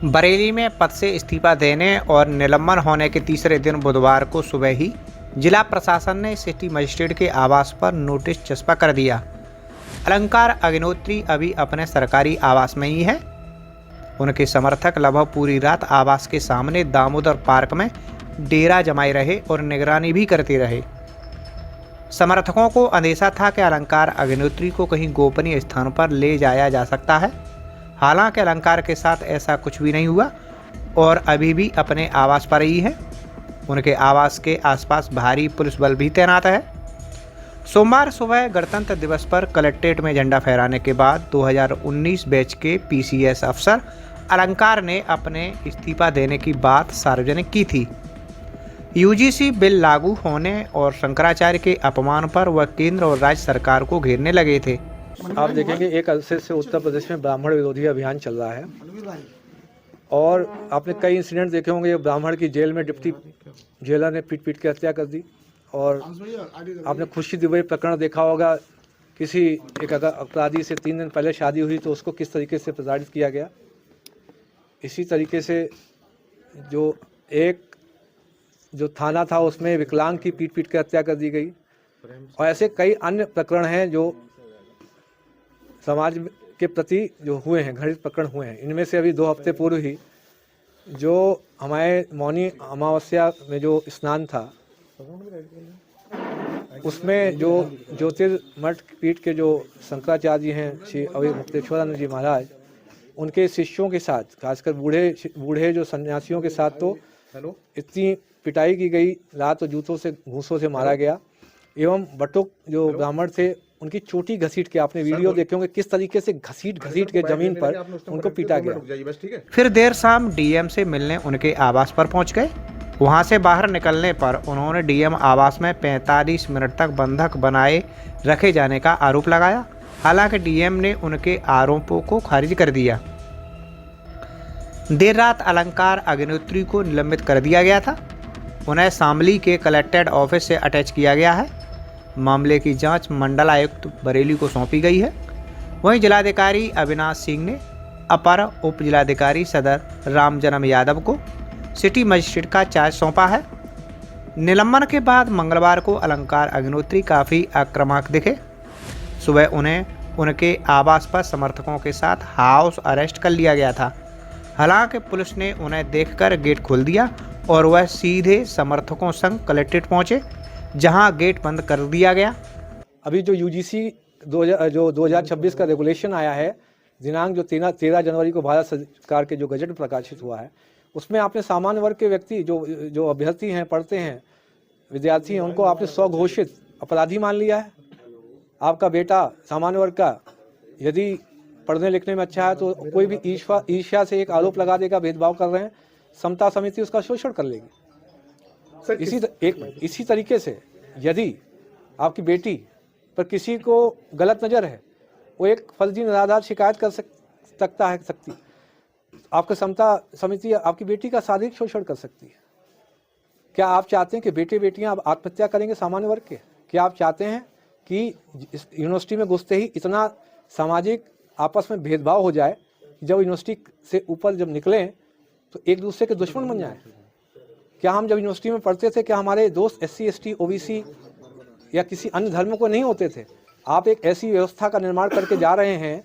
बरेली में पद से इस्तीफा देने और निलंबन होने के तीसरे दिन बुधवार को सुबह ही जिला प्रशासन ने सिटी मजिस्ट्रेट के आवास पर नोटिस चस्पा कर दिया। अलंकार अग्निहोत्री अभी अपने सरकारी आवास में ही है। उनके समर्थक लगभग पूरी रात आवास के सामने दामोदर पार्क में डेरा जमाए रहे और निगरानी भी करते रहे। समर्थकों को अंदेशा था कि अलंकार अग्निहोत्री को कहीं गोपनीय स्थान पर ले जाया जा सकता है। हालांकि अलंकार के साथ ऐसा कुछ भी नहीं हुआ और अभी भी अपने आवास पर ही है। उनके आवास के आसपास भारी पुलिस बल भी तैनात है। सोमवार सुबह गणतंत्र दिवस पर कलेक्ट्रेट में झंडा फहराने के बाद 2019 बैच के पीसीएस अफसर अलंकार ने अपने इस्तीफा देने की बात सार्वजनिक की थी। यूजीसी बिल लागू होने और शंकराचार्य के अपमान पर वह केंद्र और राज्य सरकार को घेरने लगे थे। आप देखेंगे एक अरसे से उत्तर प्रदेश में ब्राह्मण विरोधी अभियान चल रहा है और आपने कई इंसिडेंट देखे होंगे। ब्राह्मण की जेल में डिप्टी जेलर ने पीट के हत्या कर दी और आपने खुशी दुबई प्रकरण देखा होगा। किसी एक अपराधी से 3 दिन पहले शादी हुई तो उसको किस तरीके से प्रताड़ित किया गया। इसी तरीके से जो थाना था उसमें विकलांग की पीट के हत्या कर दी गई और ऐसे कई अन्य प्रकरण हैं जो समाज के प्रति जो हुए हैं, घटित प्रकरण हुए हैं। इनमें से अभी 2 हफ्ते पूर्व ही जो हमारे मौनी अमावस्या में जो स्नान था उसमें जो ज्योतिर्मठ पीठ के जो शंकराचार्य जी हैं श्री अभिमुक्तेश्वरानंद जी महाराज, उनके शिष्यों के साथ खासकर बूढ़े जो सन्यासियों के साथ तो इतनी पिटाई की गई, रात और जूतों से घूंसों से मारा गया एवं बटुक जो ब्राह्मण थे उनकी चोटी घसीट के, आपने वीडियो देखे होंगे किस तरीके से घसीट के जमीन पर उनको पीटा गया। फिर देर शाम डीएम से मिलने उनके आवास पर पहुंच गए। वहां से बाहर निकलने पर उन्होंने डीएम आवास में 45 मिनट तक बंधक बनाए रखे जाने का आरोप लगाया। हालांकि डीएम ने उनके आरोपों को खारिज कर दिया। देर रात अलंकार अग्निहोत्री को निलंबित कर दिया गया था। उन्हें शामली के कलेक्ट्रेट ऑफिस से अटैच किया गया है। मामले की जांच मंडल आयुक्त बरेली को सौंपी गई है। वहीं जिलाधिकारी अविनाश सिंह ने अपर उप जिलाधिकारी सदर रामजन्म यादव को सिटी मजिस्ट्रेट का चार्ज सौंपा है। निलंबन के बाद मंगलवार को अलंकार अग्निहोत्री काफ़ी आक्रामक दिखे। सुबह उन्हें उनके आवास पर समर्थकों के साथ हाउस अरेस्ट कर लिया गया था। हालांकि पुलिस ने उन्हें देखकर गेट खोल दिया और वह सीधे समर्थकों संग कलेक्ट्रेट पहुंचे, जहां गेट बंद कर दिया गया। अभी जो यूजीसी 2026 का रेगुलेशन आया है, दिनांक जो 13 जनवरी को भारत सरकार के जो गजट प्रकाशित हुआ है, उसमें आपने सामान्य वर्ग के व्यक्ति जो अभ्यर्थी हैं, पढ़ते हैं, विद्यार्थी हैं, उनको आपने स्वघोषित अपराधी मान लिया है। आपका बेटा सामान्य वर्ग का यदि पढ़ने लिखने में अच्छा है तो कोई भी ईर्ष्या से एक आरोप लगा देगा, भेदभाव कर रहे हैं, समता समिति उसका शोषण कर लेगी। इसी तरीके से यदि आपकी बेटी पर किसी को गलत नज़र है, वो एक फर्जी निराधार शिकायत कर सकती। आपका समता समिति आपकी बेटी का शारीरिक शोषण कर सकती है। क्या आप चाहते हैं कि बेटे बेटियां अब आत्महत्या करेंगे सामान्य वर्ग के? क्या आप चाहते हैं कि यूनिवर्सिटी में घुसते ही इतना सामाजिक आपस में भेदभाव हो जाए, जब यूनिवर्सिटी से ऊपर जब निकलें तो एक दूसरे के दुश्मन बन जाएं? क्या हम जब यूनिवर्सिटी में पढ़ते थे, क्या हमारे दोस्त SC ST OBC या किसी अन्य धर्म को नहीं होते थे? आप एक ऐसी व्यवस्था का निर्माण करके जा रहे हैं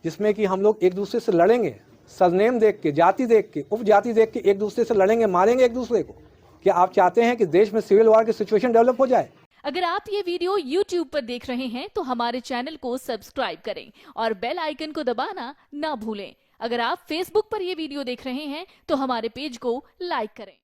जिसमें कि हम लोग एक दूसरे से लड़ेंगे, सरनेम देख के, जाति देख के, उपजाति देख के एक दूसरे से लड़ेंगे, मारेंगे एक दूसरे को। क्या आप चाहते हैं कि देश में सिविल वॉर की सिचुएशन डेवलप हो जाए? अगर आप ये वीडियो YouTube पर देख रहे हैं तो हमारे चैनल को सब्सक्राइब करें और बेल आइकन को दबाना ना भूलें। अगर आप Facebook पर ये वीडियो देख रहे हैं तो हमारे पेज को लाइक करें।